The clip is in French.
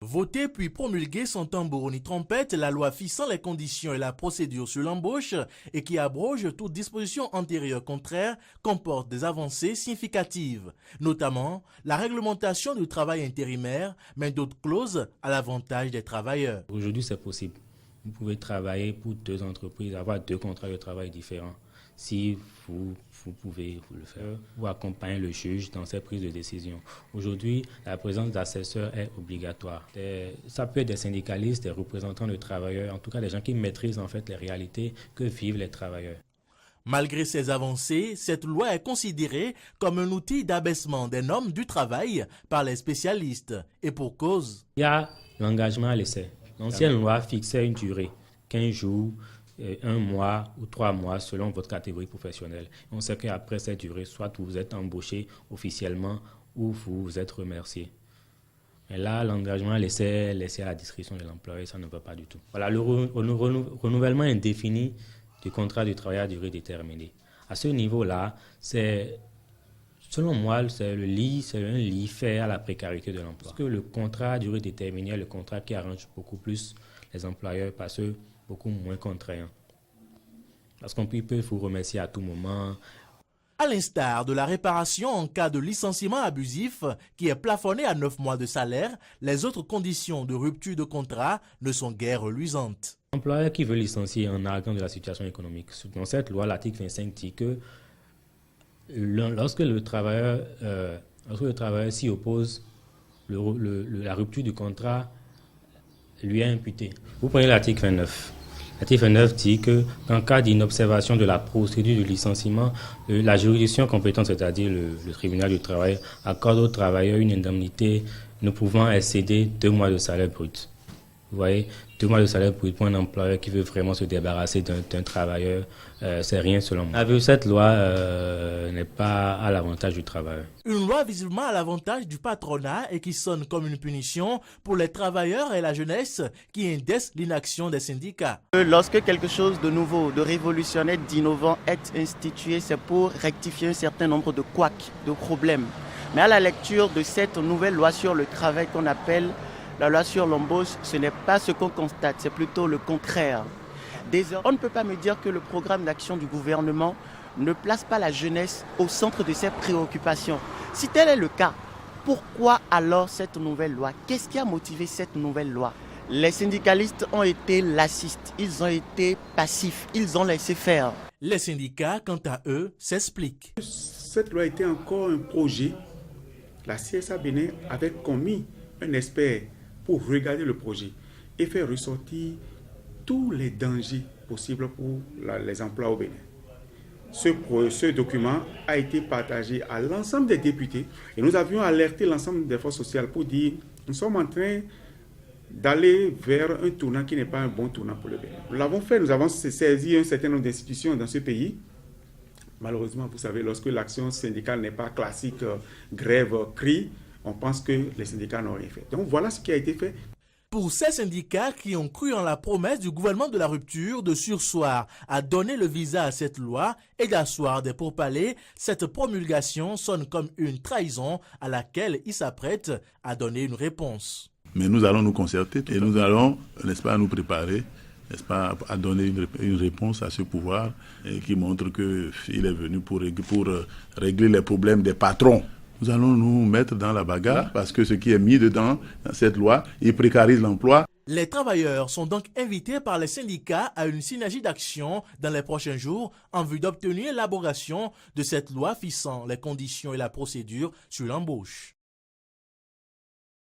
Votée puis promulguée sans tambour ni trompette, la loi fixant les conditions et la procédure sur l'embauche et qui abroge toute disposition antérieure contraire comporte des avancées significatives, notamment la réglementation du travail intérimaire, mais d'autres clauses à l'avantage des travailleurs. Aujourd'hui, c'est possible. Vous pouvez travailler pour deux entreprises, avoir deux contrats de travail différents. Si vous pouvez le faire, vous accompagnez le juge dans ses prises de décision. Aujourd'hui, la présence d'assesseurs est obligatoire. Ça peut être des syndicalistes, des représentants de travailleurs, en tout cas des gens qui maîtrisent en fait les réalités que vivent les travailleurs. Malgré ces avancées, cette loi est considérée comme un outil d'abaissement des normes du travail par les spécialistes. Et pour cause. Il y a l'engagement à l'essai. L'ancienne loi fixait une durée, 15 jours, 1 mois ou 3 mois selon votre catégorie professionnelle. On sait qu'après cette durée, soit vous êtes embauché officiellement ou vous êtes remercié. Mais là, l'engagement laissé à la discrétion de l'employeur, ça ne va pas du tout. Voilà, le renouvellement indéfini du contrat de travail à durée déterminée. À ce niveau-là, selon moi, c'est un lit fait à la précarité de l'emploi. Parce que le contrat à durée déterminée est le contrat qui arrange beaucoup plus les employeurs parce que beaucoup moins contraignant. Parce qu'on peut vous remercier à tout moment. À l'instar de la réparation en cas de licenciement abusif qui est plafonné à 9 mois de salaire, les autres conditions de rupture de contrat ne sont guère reluisantes. L'employeur qui veut licencier en arguant de la situation économique. Dans cette loi, l'article 25 dit que lorsque le travailleur s'y oppose, la rupture du contrat lui est imputée. Vous prenez l'article 29. L'article 29 dit qu'en cas d'inobservation de la procédure de licenciement, la juridiction compétente, c'est-à-dire le tribunal du travail, accorde au travailleur une indemnité ne pouvant excéder 2 mois de salaire brut. Vous voyez, 2 mois de salaire brut pour un employeur qui veut vraiment se débarrasser d'un travailleur, c'est rien selon moi. Cette loi n'est pas à l'avantage du travailleur. Une loi visiblement à l'avantage du patronat et qui sonne comme une punition pour les travailleurs et la jeunesse qui indexent l'inaction des syndicats. Lorsque quelque chose de nouveau, de révolutionnaire, d'innovant est institué, c'est pour rectifier un certain nombre de couacs, de problèmes. Mais à la lecture de cette nouvelle loi sur le travail qu'on appelle la loi sur l'embauche, ce n'est pas ce qu'on constate, c'est plutôt le contraire. On ne peut pas me dire que le programme d'action du gouvernement ne place pas la jeunesse au centre de ses préoccupations. Si tel est le cas, pourquoi alors cette nouvelle loi? Qu'est-ce qui a motivé cette nouvelle loi? Les syndicalistes ont été laxistes, ils ont été passifs, ils ont laissé faire. Les syndicats, quant à eux, s'expliquent. Cette loi était encore un projet. La CSA Bénin avait commis un expert pour regarder le projet et faire ressortir tous les dangers possibles pour les emplois au Bénin. Ce document a été partagé à l'ensemble des députés et nous avions alerté l'ensemble des forces sociales pour dire nous sommes en train d'aller vers un tournant qui n'est pas un bon tournant pour le Bénin. Nous l'avons fait, nous avons saisi un certain nombre d'institutions dans ce pays. Malheureusement, vous savez, lorsque l'action syndicale n'est pas classique, grève, cri, on pense que les syndicats n'ont rien fait. Donc voilà ce qui a été fait. Pour ces syndicats qui ont cru en la promesse du gouvernement de la rupture de surseoir à donner le visa à cette loi et d'asseoir des pourparlers, cette promulgation sonne comme une trahison à laquelle ils s'apprêtent à donner une réponse. Mais nous allons nous concerter et nous allons, n'est-ce pas, nous préparer, n'est-ce pas, à donner une réponse à ce pouvoir qui montre qu'il est venu pour régler les problèmes des patrons. Nous allons nous mettre dans la bagarre parce que ce qui est mis dedans, dans cette loi, il précarise l'emploi. Les travailleurs sont donc invités par les syndicats à une synergie d'action dans les prochains jours en vue d'obtenir l'élaboration de cette loi fixant les conditions et la procédure sur l'embauche.